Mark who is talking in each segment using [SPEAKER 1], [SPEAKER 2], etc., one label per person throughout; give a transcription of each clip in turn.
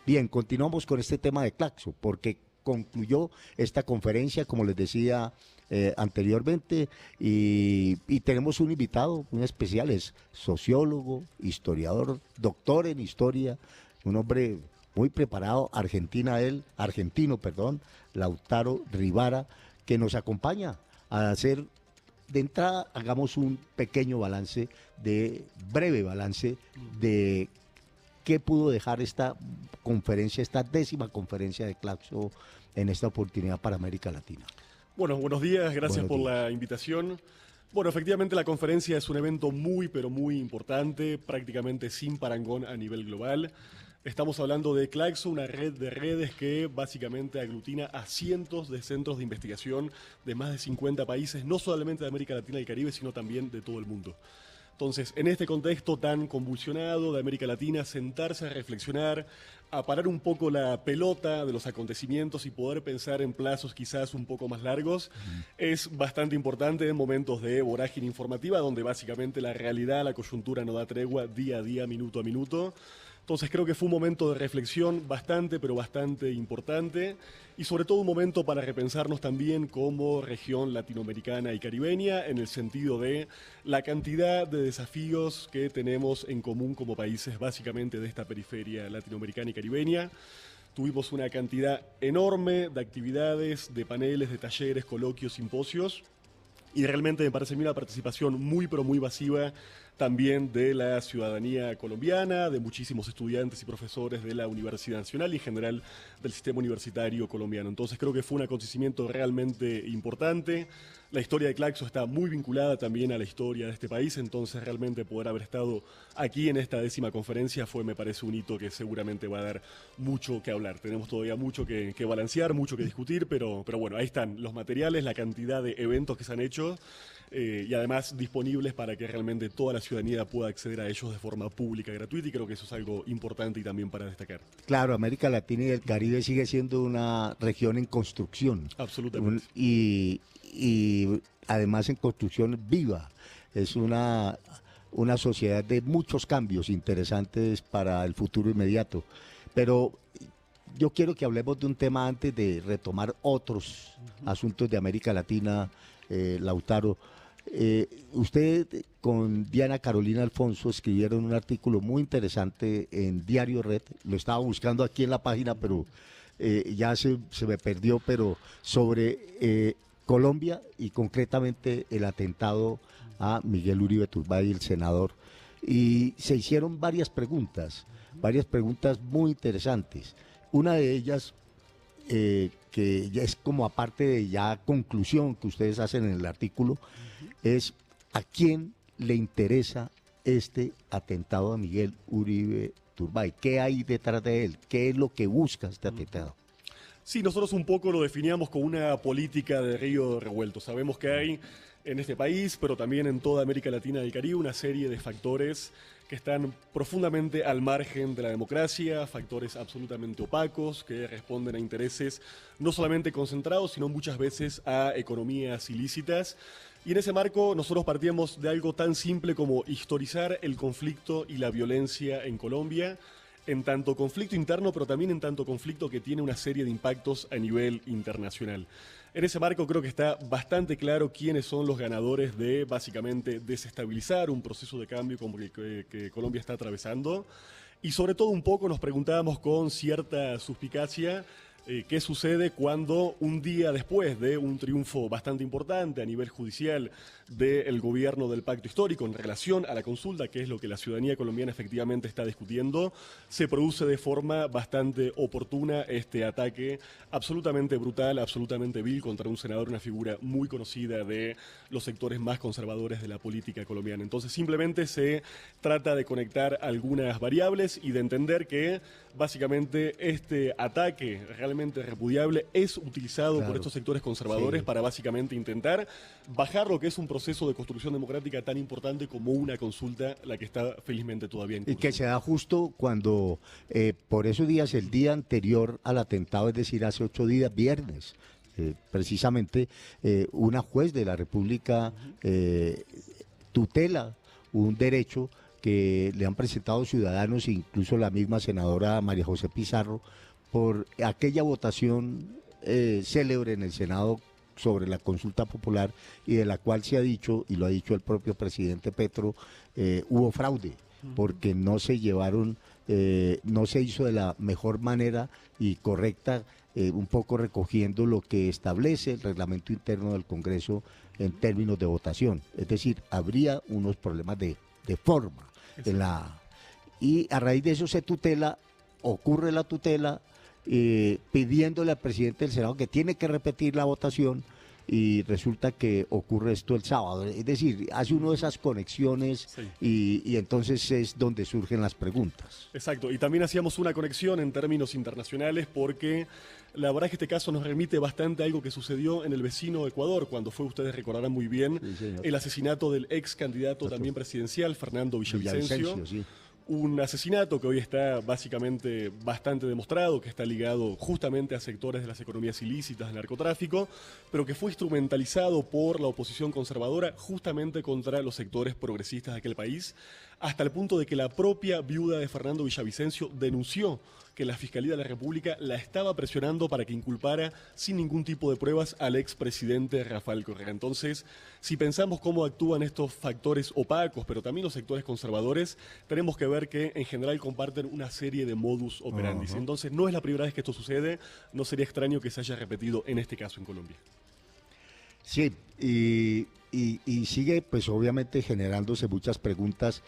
[SPEAKER 1] Bien, continuamos con este tema de Claxo, porque concluyó esta conferencia, como les decía anteriormente, y tenemos un invitado muy especial, es sociólogo, historiador, doctor en historia, un hombre muy preparado, argentino, perdón, Lautaro Rivara, que nos acompaña a hacer, de entrada, hagamos un pequeño balance, breve balance de qué pudo dejar esta conferencia, esta 10ª conferencia de Claxo en esta oportunidad para América Latina.
[SPEAKER 2] Bueno, buenos días, gracias
[SPEAKER 1] Buenos
[SPEAKER 2] por
[SPEAKER 1] días.
[SPEAKER 2] la invitación. Bueno, efectivamente la conferencia es un evento muy, pero muy importante, prácticamente sin parangón a nivel global. Estamos hablando de Claxo, una red de redes que básicamente aglutina a cientos de centros de investigación de más de 50 países, no solamente de América Latina y Caribe, sino también de todo el mundo. Entonces, en este contexto tan convulsionado de América Latina, sentarse a reflexionar, a parar un poco la pelota de los acontecimientos y poder pensar en plazos quizás un poco más largos, es bastante importante en momentos de vorágine informativa, donde básicamente la realidad, la coyuntura no da tregua día a día, minuto a minuto. Entonces creo que fue un momento de reflexión bastante, pero bastante importante y sobre todo un momento para repensarnos también como región latinoamericana y caribeña en el sentido de la cantidad de desafíos que tenemos en común como países básicamente de esta periferia latinoamericana y caribeña. Tuvimos una cantidad enorme de actividades, de paneles, de talleres, coloquios, simposios. Y realmente me parece a mí una participación muy, pero muy masiva también de la ciudadanía colombiana, de muchísimos estudiantes y profesores de la Universidad Nacional y en general del sistema universitario colombiano. Entonces creo que fue un acontecimiento realmente importante. La historia de Claxo está muy vinculada también a la historia de este país, entonces realmente poder haber estado aquí en esta 10ª conferencia fue, me parece, un hito que seguramente va a dar mucho que hablar. Tenemos todavía mucho que balancear, mucho que discutir, pero bueno, ahí están los materiales, la cantidad de eventos que se han hecho y además disponibles para que realmente toda la ciudadanía pueda acceder a ellos de forma pública, gratuita, y creo que eso es algo importante y también para destacar.
[SPEAKER 1] Claro, América Latina y el Caribe sigue siendo una región en construcción.
[SPEAKER 2] Absolutamente.
[SPEAKER 1] Y además en construcción viva. Es una sociedad de muchos cambios interesantes para el futuro inmediato. Pero yo quiero que hablemos de un tema antes de retomar otros asuntos de América Latina, Lautaro. Usted con Diana Carolina Alfonso escribieron un artículo muy interesante en Diario Red, lo estaba buscando aquí en la página, pero ya se me perdió, pero sobre Colombia y concretamente el atentado a Miguel Uribe Turbay, el senador. Y se hicieron varias preguntas muy interesantes. Una de ellas, que ya es como aparte de ya conclusión que ustedes hacen en el artículo, es ¿a quién le interesa este atentado a Miguel Uribe Turbay? ¿Qué hay detrás de él? ¿Qué es lo que busca este atentado?
[SPEAKER 2] Sí, nosotros un poco lo definíamos como una política de río revuelto. Sabemos que hay en este país, pero también en toda América Latina y el Caribe, una serie de factores que están profundamente al margen de la democracia, factores absolutamente opacos que responden a intereses no solamente concentrados, sino muchas veces a economías ilícitas. Y en ese marco nosotros partíamos de algo tan simple como historizar el conflicto y la violencia en Colombia, en tanto conflicto interno, pero también en tanto conflicto que tiene una serie de impactos a nivel internacional. En ese marco creo que está bastante claro quiénes son los ganadores de básicamente desestabilizar un proceso de cambio como que Colombia está atravesando. Y sobre todo un poco nos preguntábamos con cierta suspicacia qué sucede cuando un día después de un triunfo bastante importante a nivel judicial del gobierno del pacto histórico en relación a la consulta, que es lo que la ciudadanía colombiana efectivamente está discutiendo, se produce de forma bastante oportuna este ataque absolutamente brutal, absolutamente vil contra un senador, una figura muy conocida de los sectores más conservadores de la política colombiana. Entonces simplemente se trata de conectar algunas variables y de entender que básicamente este ataque realmente repudiable es utilizado por estos sectores conservadores para básicamente intentar bajar lo que es un proceso de construcción democrática tan importante como una consulta, la que está felizmente todavía en curso.
[SPEAKER 1] Y que se da justo cuando, por esos días, el día anterior al atentado, es decir, hace 8 días, viernes, precisamente, una juez de la República tutela un derecho que le han presentado ciudadanos, incluso la misma senadora María José Pizarro, por aquella votación célebre en el Senado sobre la consulta popular y de la cual se ha dicho, y lo ha dicho el propio presidente Petro, hubo fraude, porque no se llevaron, no se hizo de la mejor manera y correcta, un poco recogiendo lo que establece el reglamento interno del Congreso en términos de votación. Es decir, habría unos problemas de forma en la, y a raíz de eso se tutela, ocurre la tutela, pidiéndole al presidente del Senado que tiene que repetir la votación, y resulta que ocurre esto el sábado. Es decir, hace uno de esas conexiones, sí, y entonces es donde surgen las preguntas.
[SPEAKER 2] Exacto, y también hacíamos una conexión en términos internacionales porque la verdad es que este caso nos remite bastante a algo que sucedió en el vecino Ecuador, cuando fue, ustedes recordarán muy bien, sí, el asesinato del ex candidato también presidencial, Fernando Villavicencio. Sí. Un asesinato que hoy está básicamente bastante demostrado, que está ligado justamente a sectores de las economías ilícitas, del narcotráfico, pero que fue instrumentalizado por la oposición conservadora justamente contra los sectores progresistas de aquel país, hasta el punto de que la propia viuda de Fernando Villavicencio denunció que la Fiscalía de la República la estaba presionando para que inculpara sin ningún tipo de pruebas al expresidente Rafael Correa. Entonces, si pensamos cómo actúan estos factores opacos, pero también los sectores conservadores, tenemos que ver que en general comparten una serie de modus operandi. Entonces, no es la primera vez que esto sucede, no sería extraño que se haya repetido en este caso en Colombia.
[SPEAKER 1] Sí, y sigue pues obviamente generándose muchas preguntas.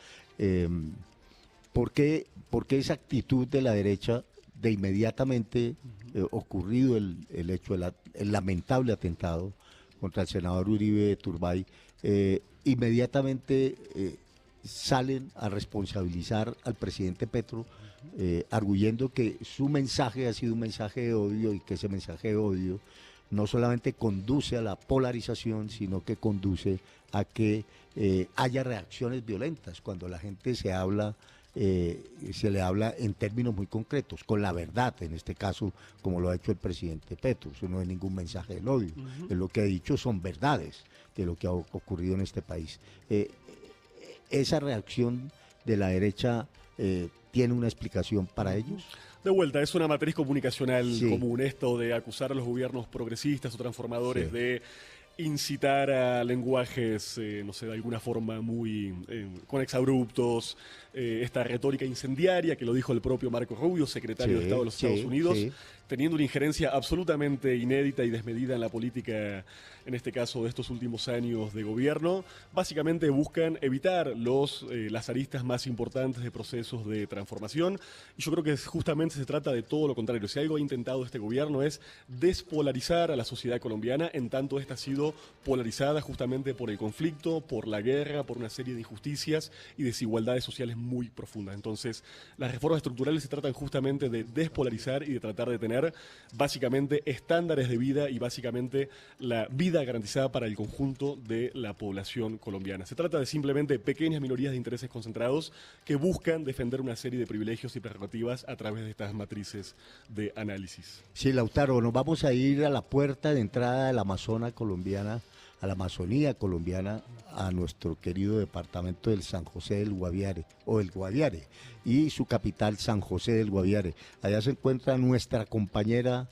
[SPEAKER 1] ¿Por qué esa actitud de la derecha de inmediatamente ocurrido el hecho, el lamentable atentado contra el senador Uribe Turbay, inmediatamente salen a responsabilizar al presidente Petro, arguyendo que su mensaje ha sido un mensaje de odio y que ese mensaje de odio no solamente conduce a la polarización, sino que conduce a que haya reacciones violentas cuando la gente se le habla en términos muy concretos, con la verdad, en este caso, como lo ha hecho el presidente Petro. Eso no es ningún mensaje del odio, es lo que ha dicho, son verdades de lo que ha ocurrido en este país. Esa reacción de la derecha tiene una explicación para ellos.
[SPEAKER 2] De vuelta, es una matriz comunicacional común esto de acusar a los gobiernos progresistas o transformadores de incitar a lenguajes, no sé, de alguna forma muy con exabruptos, esta retórica incendiaria que lo dijo el propio Marco Rubio, secretario de Estado de los Estados Unidos, teniendo una injerencia absolutamente inédita y desmedida en la política, en este caso de estos últimos años de gobierno. Básicamente buscan evitar las aristas más importantes de procesos de transformación, y yo creo que justamente se trata de todo lo contrario. Si algo ha intentado este gobierno es despolarizar a la sociedad colombiana, en tanto esta ha sido polarizada justamente por el conflicto, por la guerra, por una serie de injusticias y desigualdades sociales muy profundas. Entonces, las reformas estructurales se tratan justamente de despolarizar y de tratar de tener básicamente estándares de vida y básicamente la vida garantizada para el conjunto de la población colombiana. Se trata de simplemente pequeñas minorías de intereses concentrados que buscan defender una serie de privilegios y prerrogativas a través de estas matrices de análisis.
[SPEAKER 1] Sí, Lautaro, nos vamos a ir a la puerta de entrada de la Amazonía colombiana, a la Amazonía colombiana, a nuestro querido departamento del San José del Guaviare, o el Guaviare, y su capital, San José del Guaviare. Allá se encuentra nuestra compañera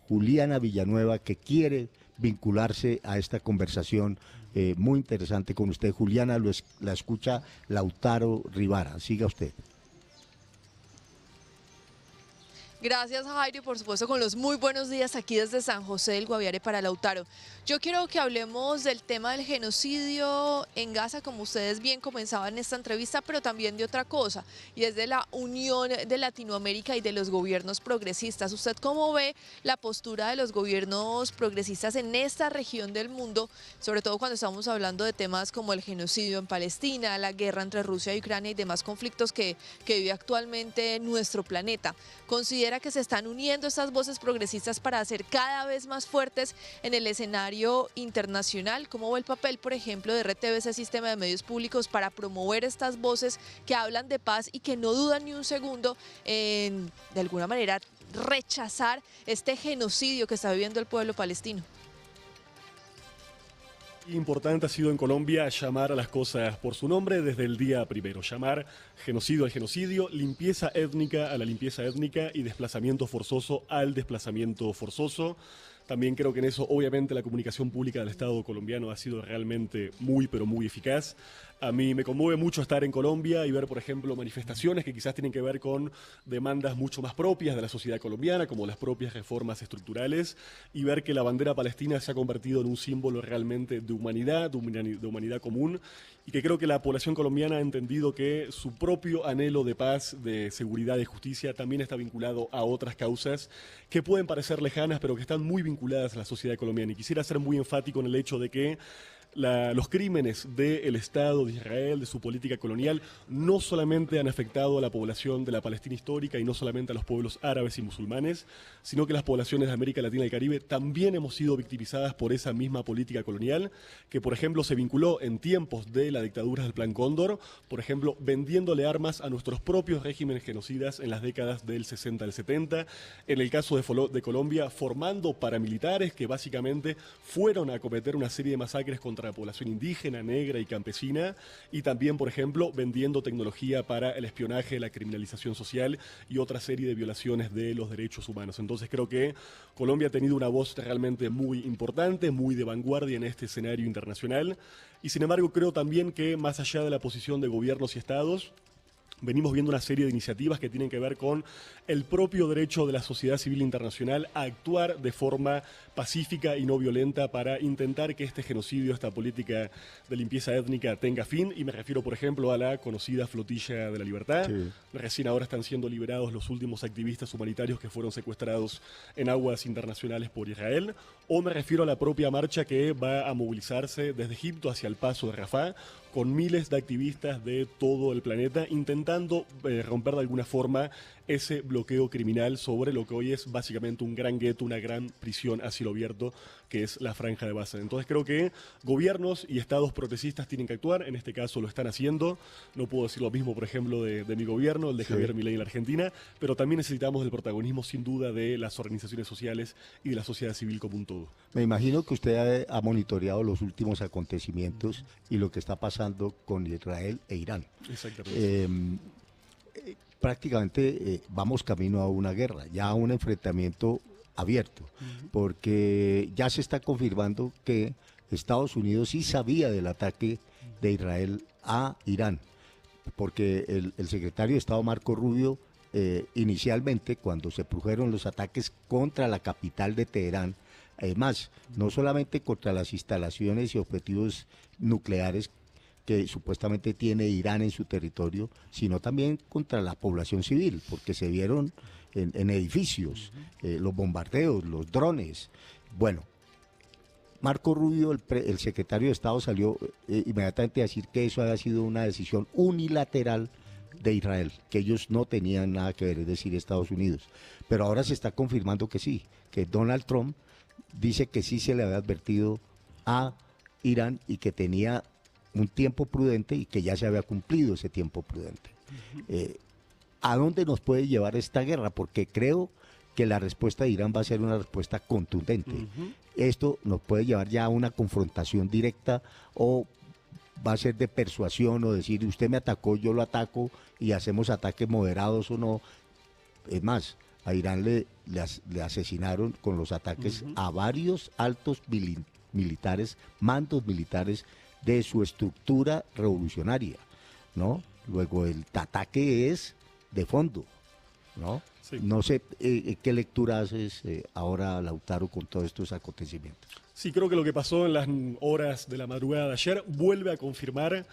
[SPEAKER 1] Juliana Villanueva, que quiere vincularse a esta conversación muy interesante con usted. Juliana, la escucha Lautaro Rivara. Siga usted.
[SPEAKER 3] Gracias, Jairo, y por supuesto con los muy buenos días aquí desde San José del Guaviare para Lautaro. Yo quiero que hablemos del tema del genocidio en Gaza, como ustedes bien comenzaban en esta entrevista, pero también de otra cosa, y es de la unión de Latinoamérica y de los gobiernos progresistas. ¿Usted cómo ve la postura de los gobiernos progresistas en esta región del mundo, sobre todo cuando estamos hablando de temas como el genocidio en Palestina, la guerra entre Rusia y Ucrania y demás conflictos que vive actualmente nuestro planeta? ¿Considera que se están uniendo estas voces progresistas para ser cada vez más fuertes en el escenario internacional? ¿Cómo ve el papel, por ejemplo, de RTBC, Sistema de Medios Públicos, para promover estas voces que hablan de paz y que no dudan ni un segundo en, de alguna manera, rechazar este genocidio que está viviendo el pueblo palestino?
[SPEAKER 2] Importante ha sido en Colombia llamar a las cosas por su nombre desde el día primero. Llamar genocidio al genocidio, limpieza étnica a la limpieza étnica y desplazamiento forzoso al desplazamiento forzoso. También creo que en eso, obviamente, la comunicación pública del Estado colombiano ha sido realmente muy, pero muy eficaz. A mí me conmueve mucho estar en Colombia y ver, por ejemplo, manifestaciones que quizás tienen que ver con demandas mucho más propias de la sociedad colombiana, como las propias reformas estructurales, y ver que la bandera palestina se ha convertido en un símbolo realmente de humanidad común, y que creo que la población colombiana ha entendido que su propio anhelo de paz, de seguridad y justicia también está vinculado a otras causas que pueden parecer lejanas, pero que están muy vinculadas a la sociedad colombiana. Y quisiera ser muy enfático en el hecho de que los crímenes del Estado de Israel, de su política colonial, no solamente han afectado a la población de la Palestina histórica y no solamente a los pueblos árabes y musulmanes, sino que las poblaciones de América Latina y el Caribe también hemos sido victimizadas por esa misma política colonial, que por ejemplo se vinculó en tiempos de la dictadura del Plan Cóndor, por ejemplo vendiéndole armas a nuestros propios regímenes genocidas en las décadas del 60 al 70, en el caso de Colombia formando paramilitares que básicamente fueron a cometer una serie de masacres contra la población indígena, negra y campesina, y también, por ejemplo, vendiendo tecnología para el espionaje, la criminalización social y otra serie de violaciones de los derechos humanos. Entonces creo que Colombia ha tenido una voz realmente muy importante, muy de vanguardia en este escenario internacional, y sin embargo creo también que más allá de la posición de gobiernos y estados, venimos viendo una serie de iniciativas que tienen que ver con el propio derecho de la sociedad civil internacional a actuar de forma pacífica y no violenta para intentar que este genocidio, esta política de limpieza étnica tenga fin. Y me refiero, por ejemplo, a la conocida Flotilla de la Libertad. Sí. Recién ahora están siendo liberados los últimos activistas humanitarios que fueron secuestrados en aguas internacionales por Israel. O me refiero a la propia marcha que va a movilizarse desde Egipto hacia el paso de Rafah, con miles de activistas de todo el planeta intentando romper de alguna forma ese bloqueo criminal sobre lo que hoy es básicamente un gran gueto, una gran prisión a cielo abierto, que es la Franja de Gaza. Entonces creo que gobiernos y estados progresistas tienen que actuar, en este caso lo están haciendo. No puedo decir lo mismo, por ejemplo, de mi gobierno, el de Javier Milei en la Argentina, pero también necesitamos el protagonismo, sin duda, de las organizaciones sociales y de la sociedad civil como un todo.
[SPEAKER 1] Me imagino que usted ha monitoreado los últimos acontecimientos y lo que está pasando con Israel e Irán.
[SPEAKER 2] Exactamente.
[SPEAKER 1] Prácticamente vamos camino a una guerra, ya a un enfrentamiento abierto, porque ya se está confirmando que Estados Unidos sí sabía del ataque de Israel a Irán, porque el secretario de Estado Marco Rubio, inicialmente cuando se produjeron los ataques contra la capital de Teherán, además, no solamente contra las instalaciones y objetivos nucleares que supuestamente tiene Irán en su territorio, sino también contra la población civil, porque se vieron en edificios, los bombardeos, los drones. Bueno, Marco Rubio, el secretario de Estado, salió inmediatamente a decir que eso había sido una decisión unilateral de Israel, que ellos no tenían nada que ver, es decir, Estados Unidos. Pero ahora se está confirmando que sí, que Donald Trump dice que sí se le había advertido a Irán y que tenía un tiempo prudente y que ya se había cumplido ese tiempo prudente. ¿A dónde nos puede llevar esta guerra? Porque creo que la respuesta de Irán va a ser una respuesta contundente. Esto nos puede llevar ya a una confrontación directa, o va a ser de persuasión, o decir usted me atacó, yo lo ataco y hacemos ataques moderados o no. Es más, a Irán le asesinaron con los ataques a varios altos militares, mandos militares de su estructura revolucionaria, ¿no? Luego el ataque es de fondo, ¿no? Sí. No sé qué lectura haces ahora, Lautaro, con todos estos acontecimientos.
[SPEAKER 2] Sí, creo que lo que pasó en las horas de la madrugada de ayer vuelve a confirmar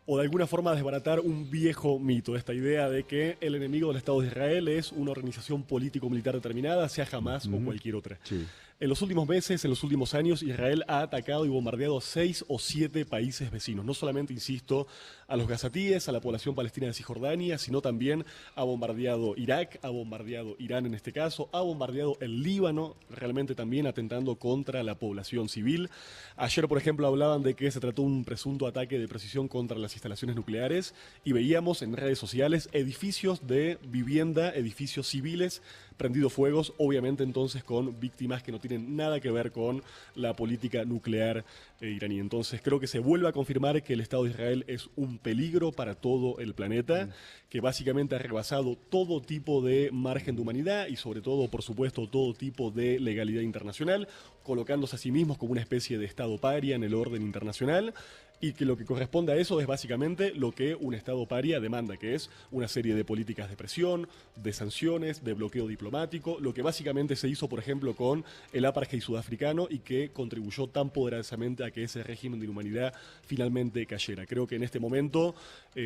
[SPEAKER 2] o de alguna forma desbaratar un viejo mito, esta idea de que el enemigo del Estado de Israel es una organización político-militar determinada, sea Hamás o cualquier otra. Sí. En los últimos meses, en los últimos años, Israel ha atacado y bombardeado 6 o 7 países vecinos. No solamente, insisto, a los gazatíes, a la población palestina de Cisjordania, sino también ha bombardeado Irak, ha bombardeado Irán en este caso, ha bombardeado el Líbano, realmente también atentando contra la población civil. Ayer, por ejemplo, hablaban de que se trató de un presunto ataque de precisión contra las instalaciones nucleares y veíamos en redes sociales edificios de vivienda, edificios civiles prendidos fuegos, obviamente entonces con víctimas que no tienen nada que ver con la política nuclear iraní. Entonces creo que se vuelve a confirmar que el Estado de Israel es un peligro para todo el planeta, que básicamente ha rebasado todo tipo de margen de humanidad y sobre todo, por supuesto, todo tipo de legalidad internacional, colocándose a sí mismos como una especie de Estado paria en el orden internacional, y que lo que corresponde a eso es básicamente lo que un Estado paria demanda, que es una serie de políticas de presión, de sanciones, de bloqueo diplomático, lo que básicamente se hizo, por ejemplo, con el apartheid sudafricano y que contribuyó tan poderosamente a que ese régimen de inhumanidad finalmente cayera. Creo que en este momento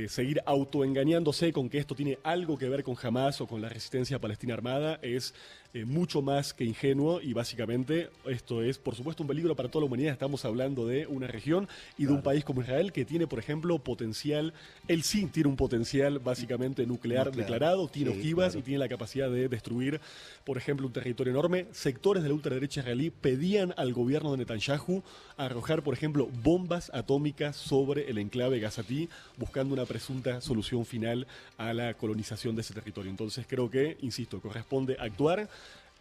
[SPEAKER 2] seguir autoengañándose con que esto tiene algo que ver con Hamas o con la resistencia palestina armada es mucho más que ingenuo, y básicamente esto es, por supuesto, un peligro para toda la humanidad. Estamos hablando de una región y de un país como Israel que tiene, por ejemplo, potencial, él sí tiene un potencial básicamente nuclear declarado, tiene ojivas y tiene la capacidad de destruir, por ejemplo, un territorio enorme. Sectores de la ultraderecha israelí pedían al gobierno de Netanyahu arrojar, por ejemplo, bombas atómicas sobre el enclave gazatí, buscando una presunta solución final a la colonización de ese territorio. Entonces creo que, insisto, corresponde actuar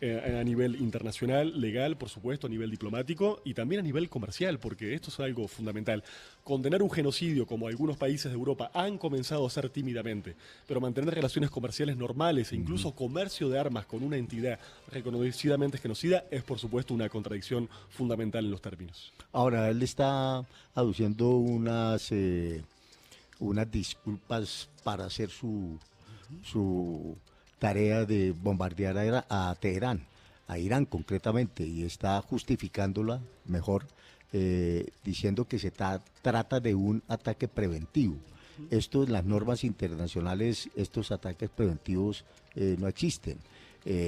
[SPEAKER 2] a nivel internacional, legal, por supuesto, a nivel diplomático y también a nivel comercial, porque esto es algo fundamental. Condenar un genocidio, como algunos países de Europa han comenzado a hacer tímidamente, pero mantener relaciones comerciales normales e incluso comercio de armas con una entidad reconocidamente genocida es, por supuesto, una contradicción fundamental en los términos.
[SPEAKER 1] Ahora, él está aduciendo unas disculpas para hacer su tarea de bombardear a Teherán, a Irán concretamente, y está justificándola mejor, diciendo que se trata de un ataque preventivo. Esto en las normas internacionales, estos ataques preventivos no existen.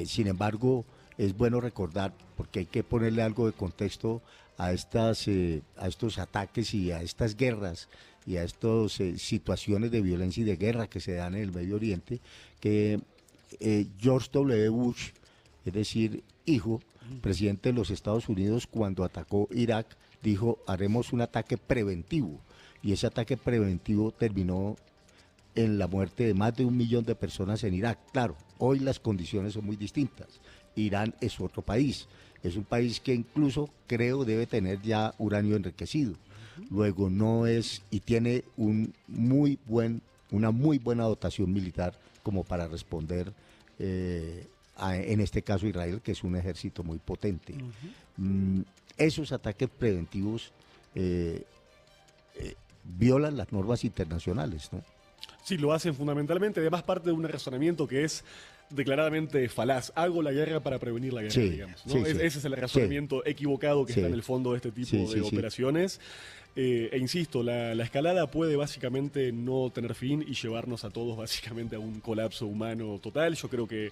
[SPEAKER 1] Sin embargo, es bueno recordar, porque hay que ponerle algo de contexto a estos ataques y a estas guerras y a estas situaciones de violencia y de guerra que se dan en el Medio Oriente, que George W. Bush, es decir, hijo, presidente de los Estados Unidos, cuando atacó Irak, dijo, haremos un ataque preventivo. Y ese ataque preventivo terminó en la muerte de más de 1 millón de personas en Irak. Claro, hoy las condiciones son muy distintas. Irán es otro país. Es un país que incluso creo debe tener ya uranio enriquecido. Luego no es, y tiene una muy buena dotación militar como para responder en este caso Israel, que es un ejército muy potente. Esos ataques preventivos violan las normas internacionales, ¿no?
[SPEAKER 2] Sí, lo hacen fundamentalmente, además parte de un razonamiento que es declaradamente falaz. Hago la guerra para prevenir la guerra, digamos, ¿no? Ese es el razonamiento equivocado que está en el fondo de este tipo de operaciones. E insisto, la escalada puede básicamente no tener fin y llevarnos a todos básicamente a un colapso humano total. Yo creo que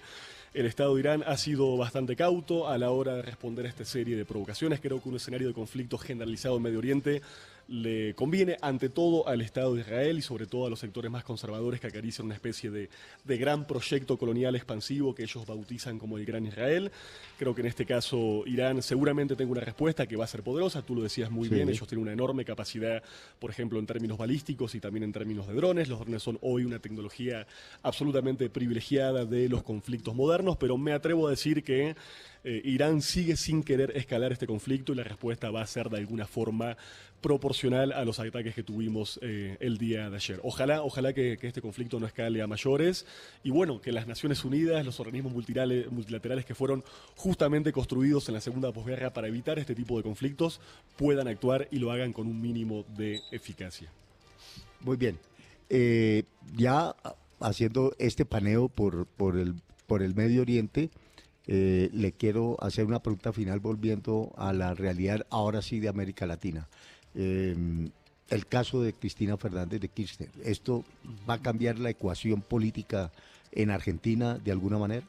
[SPEAKER 2] el Estado de Irán ha sido bastante cauto a la hora de responder a esta serie de provocaciones. Creo que un escenario de conflicto generalizado en Medio Oriente le conviene ante todo al Estado de Israel y sobre todo a los sectores más conservadores que acarician una especie de gran proyecto colonial expansivo que ellos bautizan como el Gran Israel. Creo que en este caso Irán seguramente tenga una respuesta que va a ser poderosa, tú lo decías muy bien, ellos tienen una enorme capacidad, por ejemplo, en términos balísticos y también en términos de drones. Los drones son hoy una tecnología absolutamente privilegiada de los conflictos modernos, pero me atrevo a decir que Irán sigue sin querer escalar este conflicto y la respuesta va a ser de alguna forma proporcional a los ataques que tuvimos el día de ayer. Ojalá que este conflicto no escale a mayores y bueno, que las Naciones Unidas, los organismos multilaterales que fueron justamente construidos en la segunda posguerra para evitar este tipo de conflictos puedan actuar y lo hagan con un mínimo de eficacia.
[SPEAKER 1] Muy bien. Ya haciendo este paneo por el Medio Oriente, le quiero hacer una pregunta final volviendo a la realidad ahora sí de América Latina. El caso de Cristina Fernández de Kirchner, ¿esto va a cambiar la ecuación política en Argentina de alguna manera?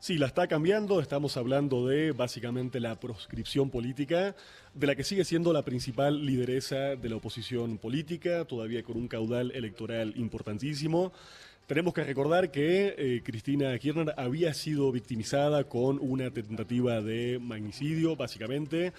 [SPEAKER 2] Sí, la está cambiando. Estamos hablando de básicamente la proscripción política, de la que sigue siendo la principal lideresa de la oposición política, todavía con un caudal electoral importantísimo. Tenemos que recordar que Cristina Kirchner había sido victimizada con una tentativa de magnicidio, básicamente.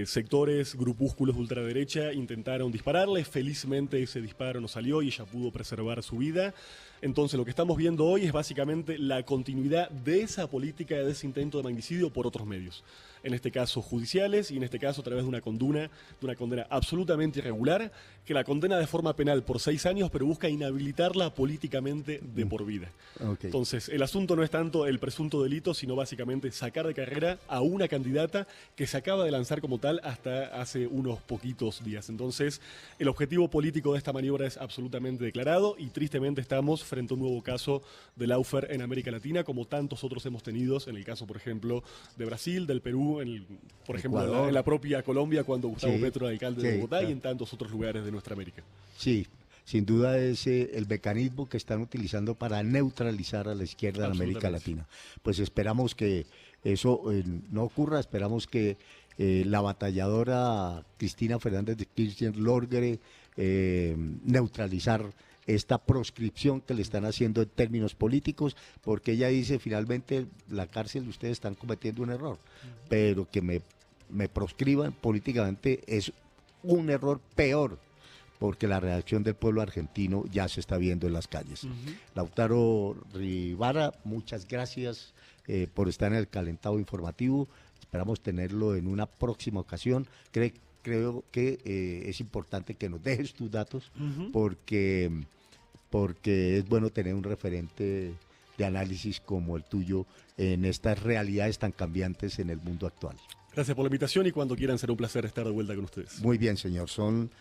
[SPEAKER 2] sectores, grupúsculos de ultraderecha intentaron dispararle. Felizmente ese disparo no salió y ella pudo preservar su vida. Entonces lo que estamos viendo hoy es básicamente la continuidad de esa política, de ese intento de magnicidio por otros medios. En este caso judiciales y en este caso a través de una condena absolutamente irregular, que la condena de forma penal por 6 años, pero busca inhabilitarla políticamente de por vida.
[SPEAKER 1] Okay.
[SPEAKER 2] Entonces el asunto no es tanto el presunto delito, sino básicamente sacar de carrera a una candidata que se acaba de lanzar como tal hasta hace unos poquitos días. Entonces el objetivo político de esta maniobra es absolutamente declarado y tristemente estamos frente a un nuevo caso de lawfare en América Latina, como tantos otros hemos tenido, en el caso, por ejemplo, de Brasil, del Perú, por ejemplo, en la propia Colombia, cuando Gustavo Petro era alcalde de Bogotá, y en tantos otros lugares de nuestra América.
[SPEAKER 1] Sí, sin duda es el mecanismo que están utilizando para neutralizar a la izquierda en América Latina. Pues esperamos que eso no ocurra, esperamos que la batalladora Cristina Fernández de Kirchner logre neutralizar esta proscripción que le están haciendo en términos políticos, porque ella dice finalmente la cárcel ustedes están cometiendo un error, pero que me proscriban políticamente es un error peor, porque la reacción del pueblo argentino ya se está viendo en las calles. Lautaro Rivara, muchas gracias por estar en el calentado informativo, esperamos tenerlo en una próxima ocasión. Creo que es importante que nos dejes tus datos, porque es bueno tener un referente de análisis como el tuyo en estas realidades tan cambiantes en el mundo actual.
[SPEAKER 2] Gracias por la invitación y cuando quieran será un placer estar de vuelta con ustedes.
[SPEAKER 1] Muy bien, señor. Son